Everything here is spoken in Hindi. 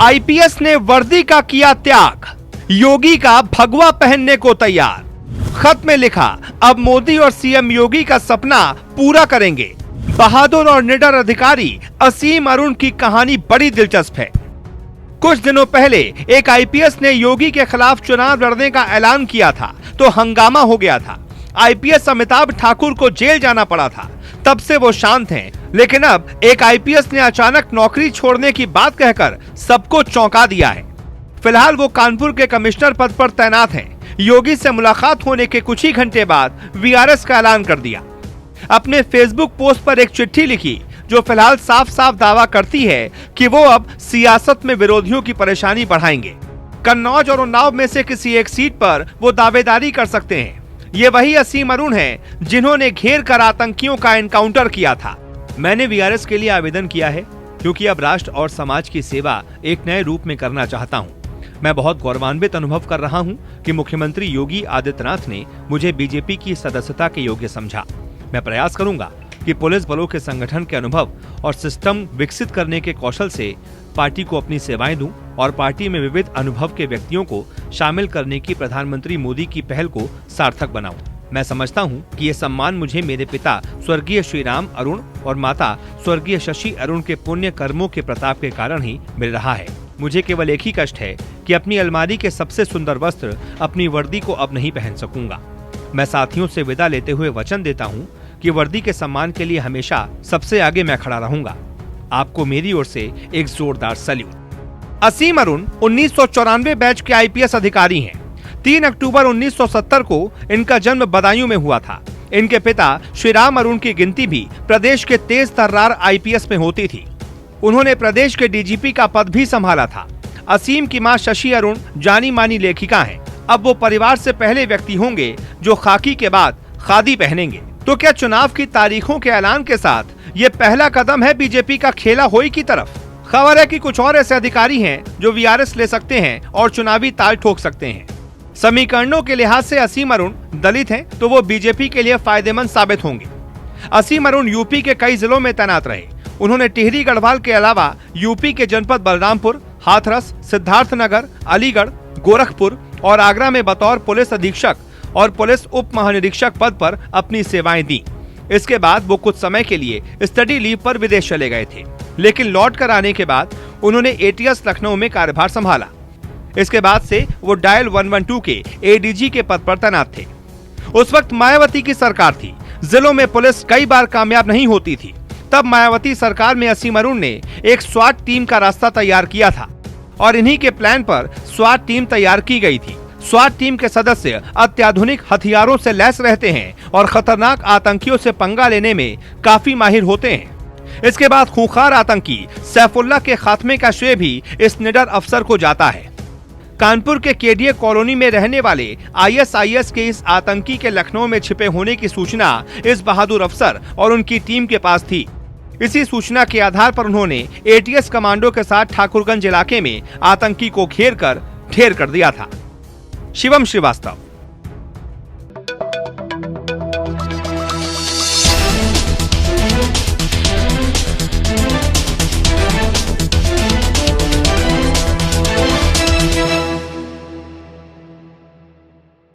आईपीएस ने वर्दी का किया त्याग, योगी का भगवा पहनने को तैयार। खत में लिखा, अब मोदी और सीएम योगी का सपना पूरा करेंगे। बहादुर और निडर अधिकारी असीम अरुण की कहानी बड़ी दिलचस्प है। कुछ दिनों पहले एक आईपीएस ने योगी के खिलाफ चुनाव लड़ने का ऐलान किया था तो हंगामा हो गया था। आईपीएस अमिताभ ठाकुर को जेल जाना पड़ा था। तब से वो शांत हैं, लेकिन अब एक आईपीएस ने अचानक नौकरी छोड़ने की बात कहकर सबको चौंका दिया है। फिलहाल वो कानपुर के कमिश्नर पद पर तैनात हैं। योगी से मुलाकात होने के कुछ ही घंटे बाद वीआरएस का ऐलान कर दिया। अपने फेसबुक पोस्ट पर एक चिट्ठी लिखी जो फिलहाल साफ साफ दावा करती है कि वो अब सियासत में विरोधियों की परेशानी बढ़ाएंगे। कन्नौज और उन्नाव में से किसी एक सीट पर वो दावेदारी कर सकते हैं। ये वही असीम अरुण हैं जिन्होंने घेर कर आतंकियों का एनकाउंटर किया था। मैंने वीआरएस के लिए आवेदन किया है क्योंकि अब राष्ट्र और समाज की सेवा एक नए रूप में करना चाहता हूँ। मैं बहुत गौरवान्वित अनुभव कर रहा हूँ कि मुख्यमंत्री योगी आदित्यनाथ ने मुझे बीजेपी की सदस्यता के योग्य समझा। मैं प्रयास करूंगा कि पुलिस बलों के संगठन के अनुभव और सिस्टम विकसित करने के कौशल से पार्टी को अपनी सेवाएं दूं और पार्टी में विविध अनुभव के व्यक्तियों को शामिल करने की प्रधानमंत्री मोदी की पहल को सार्थक बनाऊं। मैं समझता हूं कि ये सम्मान मुझे मेरे पिता स्वर्गीय श्री राम अरुण और माता स्वर्गीय शशि अरुण के पुण्य कर्मों के प्रताप के कारण ही मिल रहा है। मुझे केवल एक ही कष्ट है कि अपनी अलमारी के सबसे सुंदर वस्त्र अपनी वर्दी को अब नहीं पहन सकूंगा। मैं साथियों से विदा लेते हुए वचन देता हूँ कि वर्दी के सम्मान के लिए हमेशा सबसे आगे मैं खड़ा रहूंगा। आपको मेरी ओर से एक जोरदार सैल्यूट। असीम अरुण 1994 बैच के आईपीएस अधिकारी हैं। 3 अक्टूबर 1970 को इनका जन्म बदायूं में हुआ था। इनके पिता श्री राम अरुण की गिनती भी प्रदेश के तेज तर्रार आईपीएस में होती थी। उन्होंने प्रदेश के डीजीपी का पद भी संभाला था। असीम की मां शशि अरुण जानी मानी लेखिका हैं। अब वो परिवार से पहले व्यक्ति होंगे जो खाकी के बाद खादी पहनेंगे। तो क्या चुनाव की तारीखों के ऐलान के साथ ये पहला कदम है बीजेपी का खेला होई की तरफ? खबर है कि कुछ और ऐसे अधिकारी हैं जो वीआरएस ले सकते हैं और चुनावी ताल ठोक सकते हैं। समीकरणों के लिहाज से असीम अरुण दलित हैं तो वो बीजेपी के लिए फायदेमंद साबित होंगे। असीम अरुण यूपी के कई जिलों में तैनात रहे। उन्होंने टिहरी गढ़वाल के अलावा यूपी के जनपद बलरामपुर, हाथरस, सिद्धार्थनगर, अलीगढ़, गोरखपुर और आगरा में बतौर पुलिस अधीक्षक और पुलिस उप महानिरीक्षक पद पर अपनी सेवाएं दी। इसके बाद वो कुछ समय के लिए स्टडी लीव पर विदेश चले गए थे, लेकिन लौट कर आने के बाद उन्होंने एटीएस लखनऊ में कार्यभार संभाला। इसके बाद से वो डायल 112 के एडीजी के पद पर तैनात थे। उस वक्त मायावती की सरकार थी। जिलों में पुलिस कई बार कामयाब नहीं होती थी। तब मायावती सरकार में असीम अरुण ने एक स्वाट टीम का रास्ता तैयार किया था और इन्हीं के प्लान पर स्वाट टीम तैयार की गई थी। स्वाट टीम के सदस्य अत्याधुनिक हथियारों से लैस रहते हैं और खतरनाक आतंकियों से पंगा लेने में काफी माहिर होते हैं। इसके बाद खूंखार आतंकी सैफुल्लाह के खात्मे का श्रेय भी इस निडर अफसर को जाता है। कानपुर के केडीए कॉलोनी में रहने वाले आईएसआईएस के इस आतंकी के लखनऊ में छिपे होने की सूचना इस बहादुर अफसर और उनकी टीम के पास थी। इसी सूचना के आधार पर उन्होंने एटीएस कमांडो के साथ ठाकुरगंज इलाके में आतंकी को घेर कर ढेर कर दिया था। शिवम श्रीवास्तव।